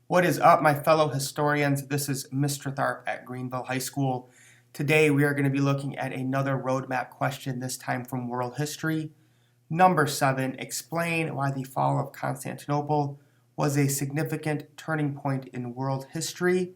What is up, my fellow historians? This is Mr. Tharp at Greenville High School. Today we are going to be looking at another roadmap question, this time from world history. Number 7, explain why the fall of Constantinople was a significant turning point in world history.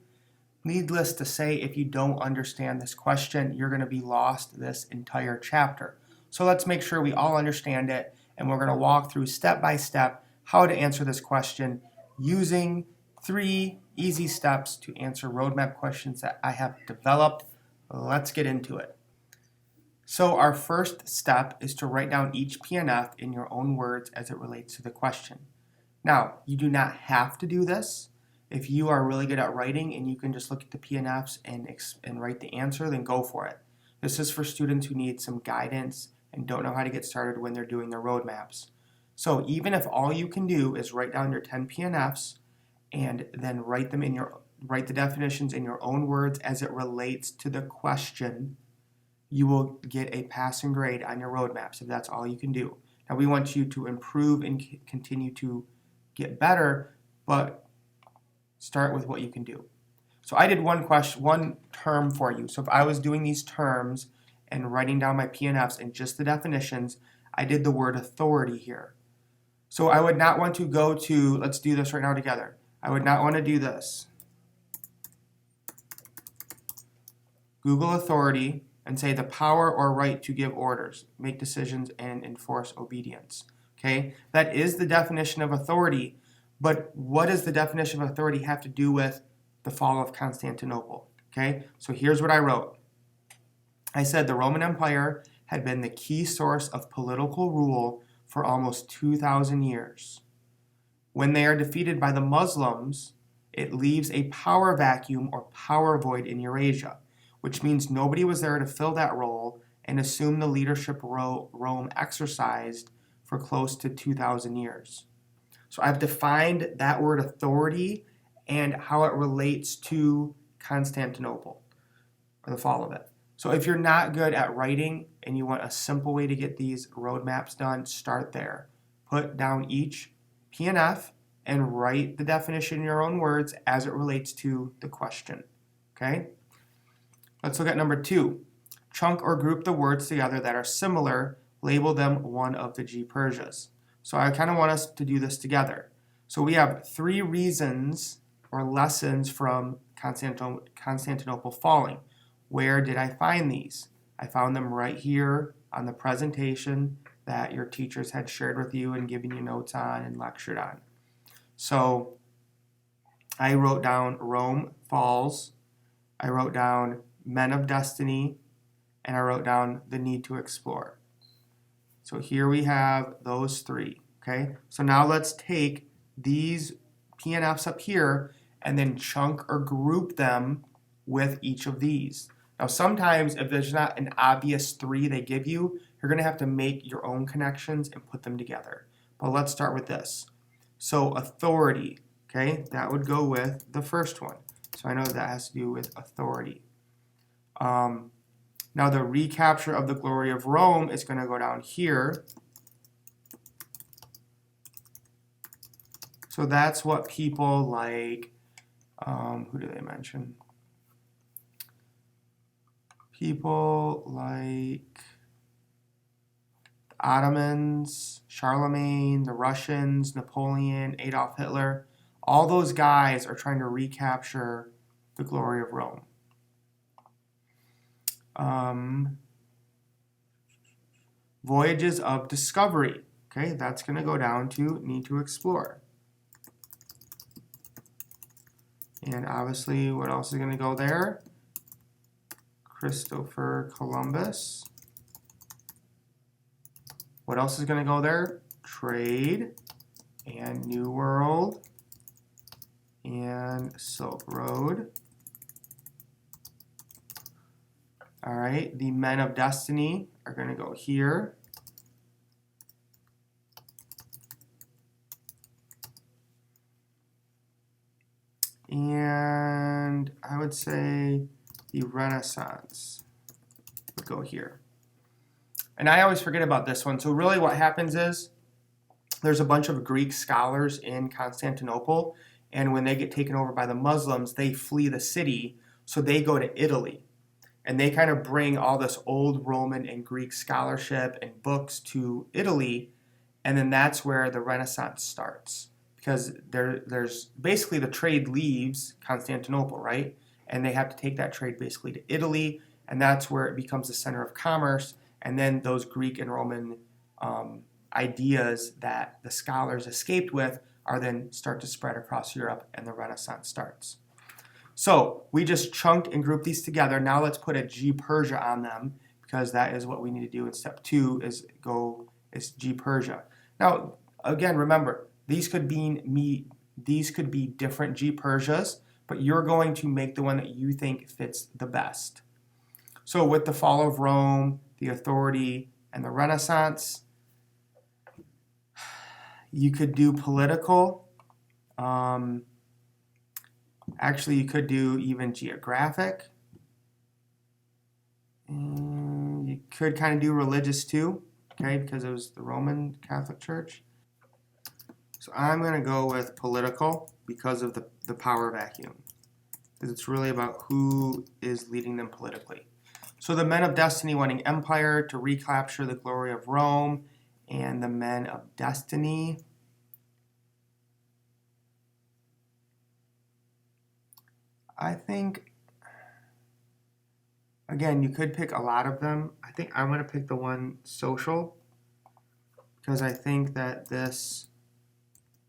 Needless to say, if you don't understand this question, you're going to be lost this entire chapter. So let's make sure we all understand it, and we're going to walk through step by step how to answer this question using 3 easy steps to answer roadmap questions that I have developed. Let's get into it. So our first step is to write down each PNF in your own words as it relates to the question. Now, you do not have to do this. If you are really good at writing and you can just look at the PNFs and write the answer, then go for it. This is for students who need some guidance and don't know how to get started when they're doing their roadmaps. So even if all you can do is write down your 10 PNFs and then write the definitions in your own words as it relates to the question, you will get a passing grade on your roadmaps if that's all you can do. Now we want you to improve and continue to get better, but start with what you can do. So I did one term for you. So if I was doing these terms and writing down my PNFs and just the definitions, I did the word authority here. So I would not want to go to, let's do this right now together. I would not want to do this. Google authority and say the power or right to give orders, make decisions, and enforce obedience. Okay, that is the definition of authority, but what does the definition of authority have to do with the fall of Constantinople? Okay, so here's what I wrote. I said the Roman Empire had been the key source of political rule for almost 2,000 years. When they are defeated by the Muslims, it leaves a power vacuum or power void in Eurasia, which means nobody was there to fill that role and assume the leadership Rome exercised for close to 2,000 years. So I've defined that word authority and how it relates to Constantinople, or the fall of it. So if you're not good at writing and you want a simple way to get these roadmaps done, start there. Put down each PNF and write the definition in your own words as it relates to the question. Okay? Let's look at number 2. Chunk or group the words together that are similar, label them one of the G-PERSIAs. So I kind of want us to do this together. So we have 3 reasons or lessons from Constantinople falling. Where did I find these? I found them right here on the presentation that your teachers had shared with you and given you notes on and lectured on. So I wrote down Rome falls, I wrote down men of destiny, and I wrote down the need to explore. So here we have those 3, okay? So now let's take these PNFs up here and then chunk or group them with each of these. Now sometimes if there's not an obvious 3 they give you, you're going to have to make your own connections and put them together. But let's start with this. So authority, okay, that would go with the first one. So I know that has to do with authority. Now the recapture of the glory of Rome is going to go down here. So that's what people like, who do they mention? People like the Ottomans, Charlemagne, the Russians, Napoleon, Adolf Hitler. All those guys are trying to recapture the glory of Rome. Voyages of discovery. Okay, that's going to go down to need to explore. And obviously, what else is going to go there? Christopher Columbus. What else is going to go there? Trade and New World and Silk Road. All right, the men of destiny are going to go here. And I would say the Renaissance would go here. And I always forget about this one. So really what happens is there's a bunch of Greek scholars in Constantinople, and when they get taken over by the Muslims, they flee the city, so they go to Italy. And they kind of bring all this old Roman and Greek scholarship and books to Italy, and then that's where the Renaissance starts. Because there's basically the trade leaves Constantinople, right? And they have to take that trade basically to Italy, and that's where it becomes the center of commerce. And then those Greek and Roman ideas that the scholars escaped with are then start to spread across Europe, and the Renaissance starts. So we just chunked and grouped these together. Now let's put a G-PERSIA on them, because that is what we need to do in step 2 is G-PERSIA. Now, again, remember, these could be different G-PERSIAs, but you're going to make the one that you think fits the best. So with the fall of Rome, the authority, and the Renaissance, you could do political. Actually, you could do even geographic. And you could kind of do religious too, okay, because it was the Roman Catholic Church. So I'm going to go with political because of the power vacuum, because it's really about who is leading them politically. So the men of destiny wanting empire to recapture the glory of Rome, and the men of destiny. I think, again, you could pick a lot of them. I think I'm going to pick the one social, because I think that this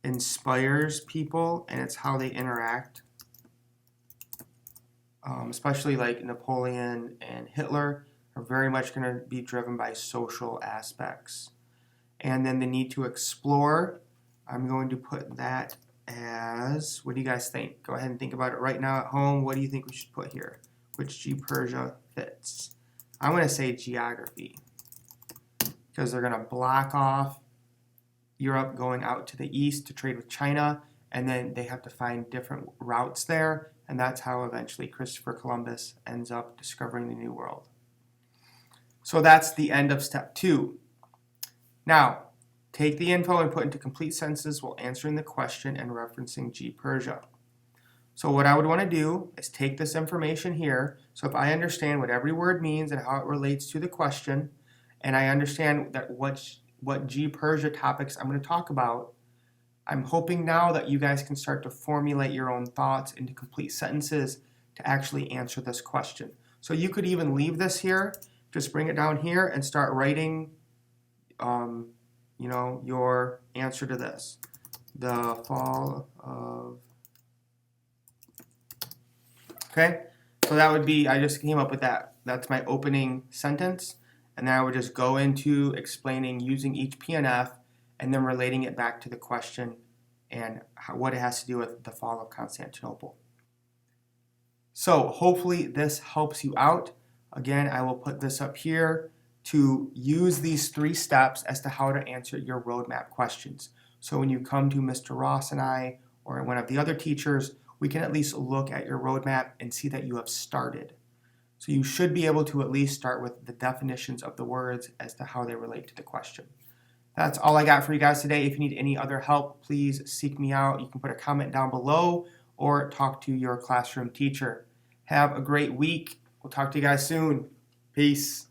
inspires people, and it's how they interact. Especially like Napoleon and Hitler are very much going to be driven by social aspects. And then the need to explore, I'm going to put that as, what do you guys think? Go ahead and think about it right now at home. What do you think we should put here? Which G-PERSIA fits? I'm going to say geography, because they're going to block off Europe going out to the east to trade with China, and then they have to find different routes there, and that's how eventually Christopher Columbus ends up discovering the New World. So that's the end of step 2. Now, take the info and put into complete sentences while answering the question and referencing G-PERSIA. So what I would want to do is take this information here. So if I understand what every word means and how it relates to the question, and I understand that what G-PERSIA topics I'm going to talk about, I'm hoping now that you guys can start to formulate your own thoughts into complete sentences to actually answer this question. So you could even leave this here, just bring it down here and start writing your answer to this. The fall of... Okay, so that would be, I just came up with that. That's my opening sentence. And then I would just go into explaining using each PNF and then relating it back to the question and what it has to do with the fall of Constantinople. So hopefully this helps you out. Again, I will put this up here to use these 3 steps as to how to answer your roadmap questions. So when you come to Mr. Ross and I, or one of the other teachers, we can at least look at your roadmap and see that you have started. So you should be able to at least start with the definitions of the words as to how they relate to the question. That's all I got for you guys today. If you need any other help, please seek me out. You can put a comment down below or talk to your classroom teacher. Have a great week. We'll talk to you guys soon. Peace.